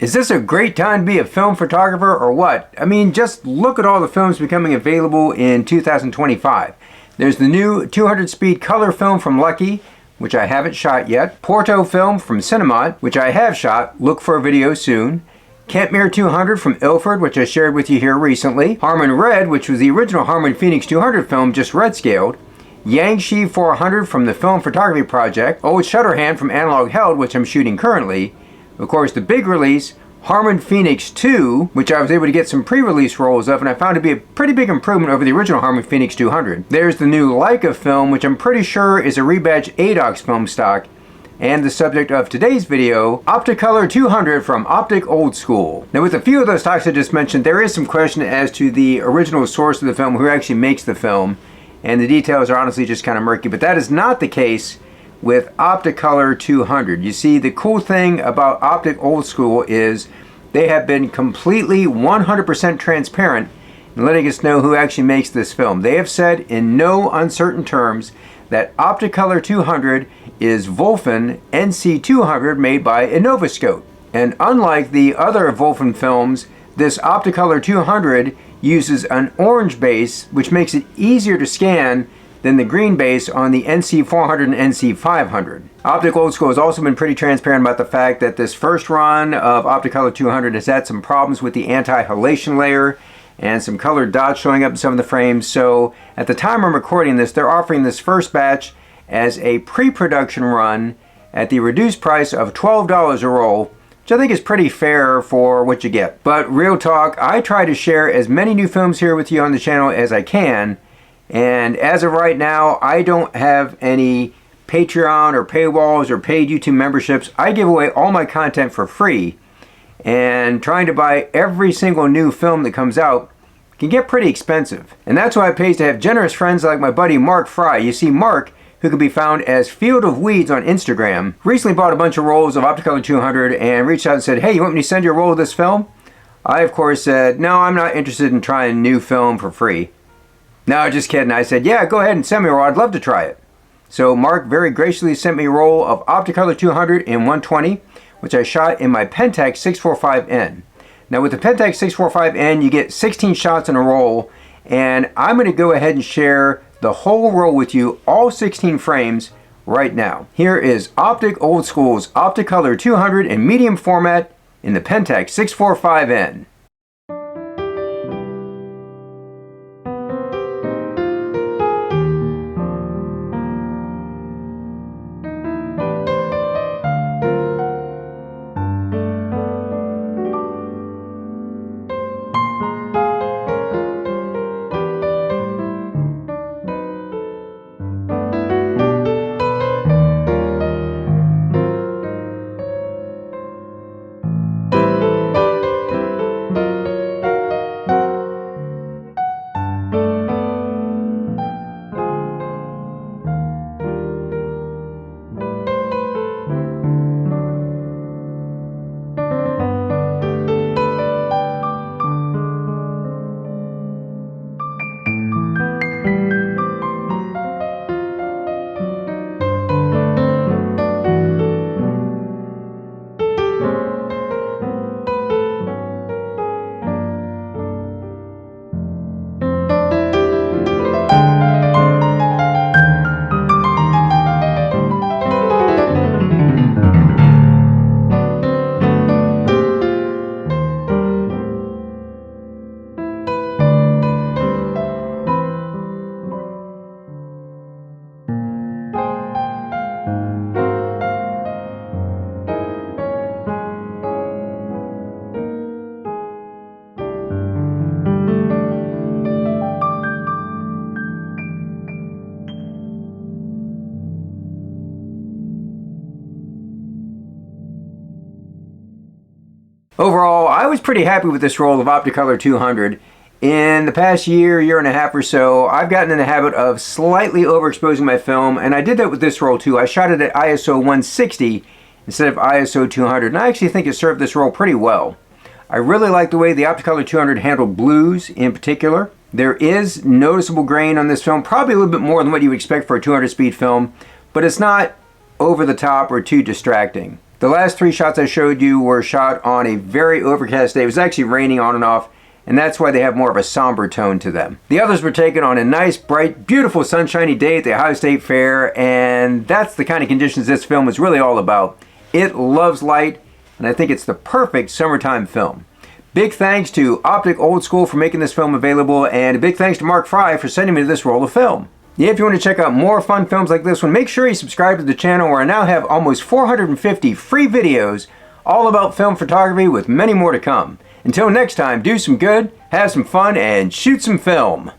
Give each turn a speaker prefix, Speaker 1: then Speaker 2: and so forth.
Speaker 1: Is this a great time to be a film photographer or what? I mean, just look at all the films becoming available in 2025. There's the new 200 speed color film from Lucky, which I haven't shot yet. Porto film from Cinemat, which I have shot. Look for a video soon. Kentmere 200 from Ilford, which I shared with you here recently. Harman Red, which was the original Harman Phoenix 200 film, just red scaled. Yangshi 400 from the Film Photography Project. Old Shutterhand from Analog Held, which I'm shooting currently. Of course, the big release, Harman Phoenix 2, which I was able to get some pre-release rolls of, and I found to be a pretty big improvement over the original Harman Phoenix 200. There's the new Leica film, which I'm pretty sure is a rebadged ADOX film stock, and the subject of today's video, Opticolor 200 from Optic Old School. Now, with a few of those stocks I just mentioned, there is some question as to the original source of the film, who actually makes the film, and the details are honestly just kind of murky, but that is not the case with Opticolor 200. You see, the cool thing about Optic Old School is they have been completely 100% transparent in letting us know who actually makes this film. They have said in no uncertain terms that Opticolor 200 is Wolfen NC200 made by Innovascope. And unlike the other Wolfen films, this Opticolor 200 uses an orange base, which makes it easier to scan than the green base on the NC400 and NC500. Optic Old School has also been pretty transparent about the fact that this first run of Opticolor 200 has had some problems with the anti-halation layer and some colored dots showing up in some of the frames. So at the time I'm recording this, they're offering this first batch as a pre-production run at the reduced price of $12 a roll, which I think is pretty fair for what you get. But real talk, I try to share as many new films here with you on the channel as I can, and as of right now, I don't have any Patreon or paywalls or paid YouTube memberships. I give away all my content for free, and trying to buy every single new film that comes out can get pretty expensive. And that's why it pays to have generous friends like my buddy Mark Fry. You see, Mark, who can be found as Field of Weeds on Instagram, recently bought a bunch of rolls of Opticolor 200 and reached out and said, hey, you want me to send you a roll of this film? I, of course, said, no, I'm not interested in trying a new film for free. No, just kidding. I said, yeah, go ahead and send me a roll. I'd love to try it. So Mark very graciously sent me a roll of Opticolor 200 in 120, which I shot in my Pentax 645N. Now with the Pentax 645N, you get 16 shots in a roll, and I'm going to go ahead and share the whole roll with you, all 16 frames, right now. Here is Optic Old School's Opticolor 200 in medium format in the Pentax 645N. Overall, I was pretty happy with this roll of Opticolor 200. In the past year, year and a half or so, I've gotten in the habit of slightly overexposing my film, and I did that with this roll too. I shot it at ISO 160 instead of ISO 200, and I actually think it served this roll pretty well. I really like the way the Opticolor 200 handled blues in particular. There is noticeable grain on this film, probably a little bit more than what you would expect for a 200 speed film, but it's not over the top or too distracting. The last 3 shots I showed you were shot on a very overcast day. It was actually raining on and off, and that's why they have more of a somber tone to them. The others were taken on a nice, bright, beautiful, sunshiny day at the Ohio State Fair, and that's the kind of conditions this film is really all about. It loves light, and I think it's the perfect summertime film. Big thanks to Optic Old School for making this film available, and a big thanks to Mark Fry for sending me this roll of film. Yeah, if you want to check out more fun films like this one, make sure you subscribe to the channel, where I now have almost 450 free videos all about film photography, with many more to come. Until next time, do some good, have some fun, and shoot some film.